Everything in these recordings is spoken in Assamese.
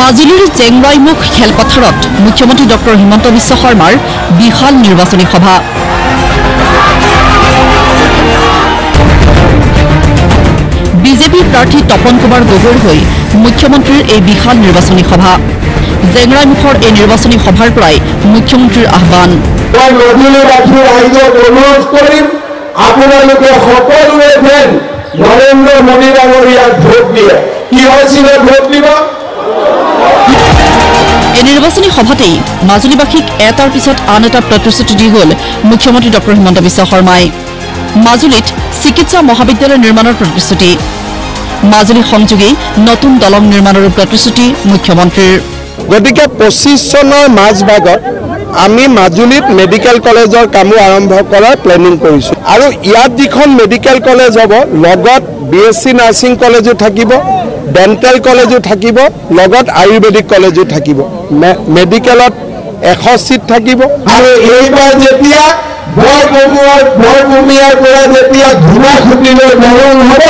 মাজুলীৰ জেংৰাইমুখ খেলপথাৰত মুখ্যমন্ত্ৰী ডক্টৰ হিমন্ত বিশ্ব শৰ্মাৰ বিশাল নিৰ্বাচনী সভা। বিজেপি প্ৰাৰ্থী তপন কুমাৰ গগৈৰ হৈ মুখ্যমন্ত্ৰীৰ এই বিশাল নিৰ্বাচনী সভা। জেংৰাইমুখৰ এই নিৰ্বাচনী সভাৰ পৰাই মুখ্যমন্ত্ৰীৰ আহ্বান। আপোনালোকে সকলোৱে যেন নৰেন্দ্ৰ মোদী ডাঙৰীয়াক ভোট দিয়ে। কি হৈছিলে ভোট দিব? এই নিৰ্বাচনী সভাতেই মাজুলীবাসীক এটাৰ পিছত আন এটা প্ৰতিশ্ৰুতি দি গ'ল মুখ্যমন্ত্ৰী ডক্টৰ হিমন্ত বিশ্ব শৰ্মাই। মাজুলীত চিকিৎসা মহাবিদ্যালয় নিৰ্মাণৰ প্ৰতিশ্ৰুতি, মাজুলী সংযোগী নতুন দলং নিৰ্মাণৰো প্ৰতিশ্ৰুতি মুখ্যমন্ত্ৰীৰ। গতিকে 25 চনৰ মাজভাগত আমি মাজুলীত মেডিকেল কলেজৰ কামো আৰম্ভ কৰাৰ প্লেনিং কৰিছোঁ আৰু ইয়াত যিখন মেডিকেল কলেজ হ'ব লগত BSc নাৰ্ছিং কলেজো থাকিব, ডেণ্টেল কলেজো থাকিব, লগত আয়ুৰ্বেদিক কলেজো থাকিব। মেডিকেলত 100 চিট থাকিব আৰু এইবাৰ যেতিয়া বৰভূমিয়াৰ পৰা যেতিয়া ধুমাখুটিলৈ দলং হ'ব,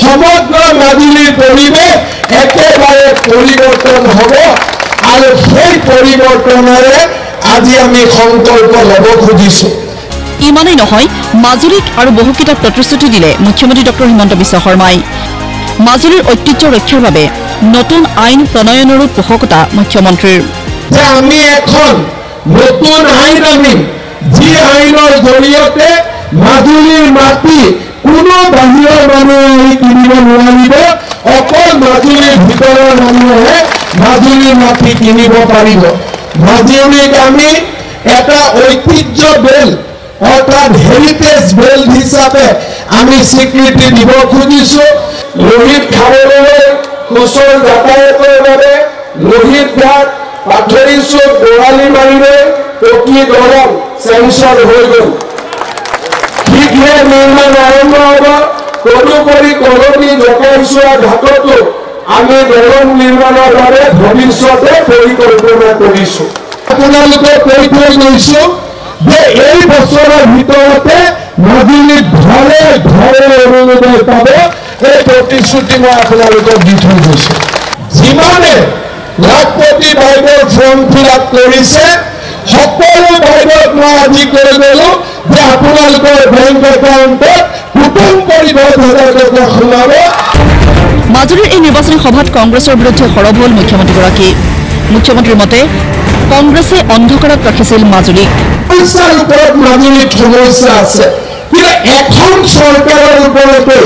সমগ্ৰ মাজুলীৰ পৰিৱেশ একেবাৰে পৰিৱৰ্তন হ'ব আৰু সেই পৰিৱৰ্তনেৰে আজি আমি সংকল্প ল'ব খুজিছোঁ। ইমানেই নহয়, মাজুলীক আৰু বহুকেইটা প্ৰতিশ্ৰুতি দিলে মুখ্যমন্ত্ৰী ডক্টৰ হিমন্ত বিশ্ব শৰ্মাই। মাজুলীৰ ঐতিহ্য ৰক্ষাৰ বাবে নতুন আইন প্ৰণয়নৰো পোষকতা মুখ্যমন্ত্ৰীৰ। যে আমি এখন নতুন আইন আনিম, যি আইনৰ জৰিয়তে মাজুলীৰ মাটি কোনো বাহিৰৰ মানুহে কিনিব নোৱাৰিব, অকল মাজুলীৰ ভিতৰৰ মানুহে মাজুলীৰ মাটি কিনিব পাৰিব। মাজুলীক আমি এটা ঐতিহ্য বেল্ট অৰ্থাৎ হেৰিটেজ বেল্ট হিচাপে আমি স্বীকৃতি দিব খুজিছোঁ। লোহিত খাবলৈ কোচৰ যাতায়াতৰ বাবে লোহিত ঘাট, পাথৰী চুক, বৰালি মাৰিলে পকী দলং চেংচন হৈ গ'ল। শীঘ্ৰে নিৰ্মাণ আৰম্ভ হ'ব। তদুপৰি কলনী জকাইচোৱা ঘাটতো আমি দলং নিৰ্মাণৰ বাবে ভৱিষ্যতে পৰিকল্পনা কৰিছোঁ। আপোনালোকে কৈ থৈ গৈছোঁ যে এই বছৰৰ ভিতৰতে মাজুলীত ঘৰে ঘৰে অৰুণোদয় পাব। এই প্ৰতিশ্ৰুতি মই আপোনালোকক দি থৈ গৈছোঁ। যিমানে লাখপতি বাইদেউৰ ফৰ্ম ফিল আপ কৰিছে, সকলো বাইদেউক মই আজি কৈ গ'লো যে আপোনালোকৰ বেংক একাউণ্টত কুটুম কৰি 10,000 টকা সোমাব। মাজুলীৰ এই নিৰ্বাচনী সভাত কংগ্ৰেছৰ বিৰুদ্ধে সৰব হ'ল মুখ্যমন্ত্ৰীগৰাকী। মুখ্যমন্ত্ৰীৰ মতে কংগ্ৰেছে অন্ধকাৰত ৰাখিছিল মাজুলীক। সমস্যাৰ ওপৰত মাজুলীত সমস্যা আছে, কিন্তু এখন চৰকাৰৰ ওপৰতে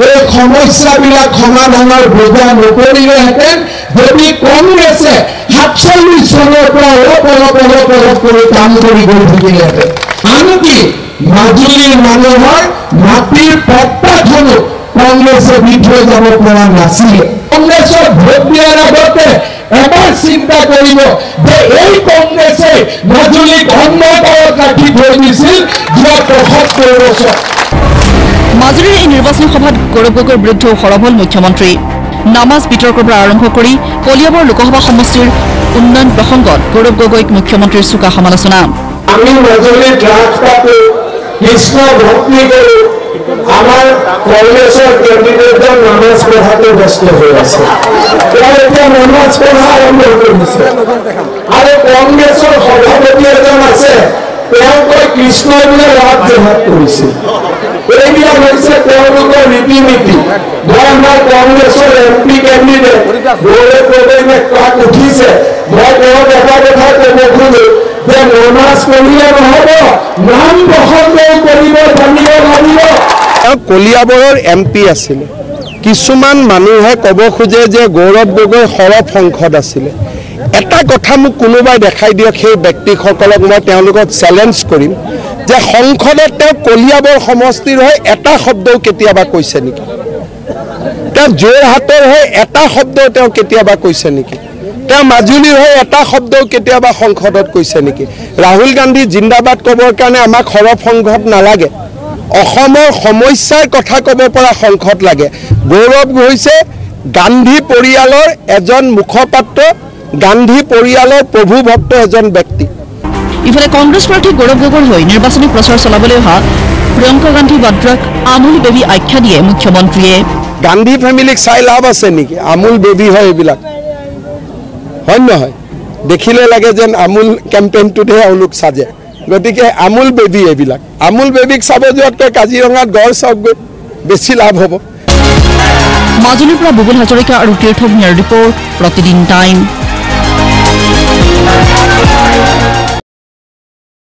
এই সমস্যাবিলাক সমাধানৰ বোজা নপৰিলেহেঁতেন যদি কংগ্ৰেছে 47 চনৰ পৰা অলপ কৰি কাম কৰি গৈ থাকিলেহেঁতেন। আনকি মাজুলীৰ মানুহৰ মাটিৰ পট্টাখনো কংগ্ৰেছে দি থৈ যাব পৰা নাছিলে। কংগ্ৰেছক ভোট দিয়াৰ আগতে এবাৰ চিন্তা কৰিব যে এই কংগ্ৰেছে মাজুলীক অন্ধকাৰত ৰাখি থৈ দিছিল যোৱা 75 বছৰ। মাজুলীৰ এই নিৰ্বাচনী সভাত গৌৰৱ গগৈৰ বিৰুদ্ধেও সৰব হ'ল মুখ্যমন্ত্ৰী। নামাজ বিতৰ্কৰ পৰা আৰম্ভ কৰি কলিয়াবৰ লোকসভা সমষ্টিৰ উন্নয়ন প্ৰসংগত গৌৰৱ গগৈক মুখ্যমন্ত্ৰীৰ চোকা সমালোচনা। আমি মাজুলীত ৰাস পাতো, কৃষ্ণ ভক্তি কৰো, আমাৰ কংগ্ৰেছৰ কেণ্ডিডেটজন নামাজ পঢ়াতে ব্যস্ত হৈ আছে। তেওঁ এতিয়া নামাজ পঢ়া আৰম্ভ কৰিছে আৰু কংগ্ৰেছৰ সভাপতি এজন আছে, তেওঁ কৈ কৃষ্ণই বোলে ৰাত জেহাদ কৰিছিল। এইবিলাক হৈছে তেওঁলোকৰ ৰীতি নীতি। মই আমাৰ কংগ্ৰেছৰ MP কেণ্ডিডেট গৌৰৱ গগৈয়ে কাক উঠিছে, মই তেওঁক এটা কথা ক'ব খোজো যে নামাজ পঢ়িলে নহ'ব, নাম প্ৰসংগও কৰিব জানিব লাগিব। তেওঁ কলিয়াবৰৰ MP আছিলে। কিছুমান মানুহে ক'ব খোজে যে গৌৰৱ গগৈ সৰব সংসদ আছিলে। এটা কথা মোক কোনোবাই দেখাই দিয়ক, সেই ব্যক্তিসকলক মই তেওঁলোকক চেলেঞ্জ কৰিম যে সংসদত তেওঁ কলিয়াবৰ সমষ্টিৰ হৈ এটা শব্দও কেতিয়াবা কৈছে নেকি? তেওঁ যোৰহাটৰ হৈ এটা শব্দও তেওঁ কেতিয়াবা কৈছে নেকি? তেওঁ মাজুলীৰ হৈ এটা শব্দও কেতিয়াবা সংসদত কৈছে নেকি? ৰাহুল গান্ধী জিন্দাবাদ ক'বৰ কাৰণে আমাক সৰব সংসদ নালাগে, অসমৰ সমস্যাৰ কথা ক'ব পৰা সংসদ লাগে। গৌৰৱ হৈছে গান্ধী পৰিয়ালৰ এজন মুখপাত্ৰ, গান্ধী পৰিয়ালৰ প্ৰভু ভক্ত এজন ব্যক্তি। ইফালে কংগ্ৰেছ প্ৰাৰ্থী গৌৰৱ গগৈৰ হৈ নিৰ্বাচনী প্ৰচাৰ চলাবলৈ অহা প্ৰিয়ংকা গান্ধী বাদ্ৰাক আমুল বেবী আখ্যা দিয়ে মুখ্যমন্ত্ৰীয়ে। গান্ধী ফেমিলিক চাই লাভ আছে নেকি? আমুল বেবী হয় এইবিলাক। হয় নহয় দেখিলে লাগে যেন আমুল কেম্পেইনটোতহে এওঁলোক সাজে গতিকে আমুল বেবী এইবিলাক আমুল বেবীক চাব যোৱাতকৈ কাজিৰঙাত গড় চাওকগৈ বেছি লাভ হ'ব মাজুলীৰ পৰা বুবুল হাজৰিকা আৰু তীৰ্থ ভূঞাৰ ৰিপৰ্ট প্ৰতিদিন টাইম।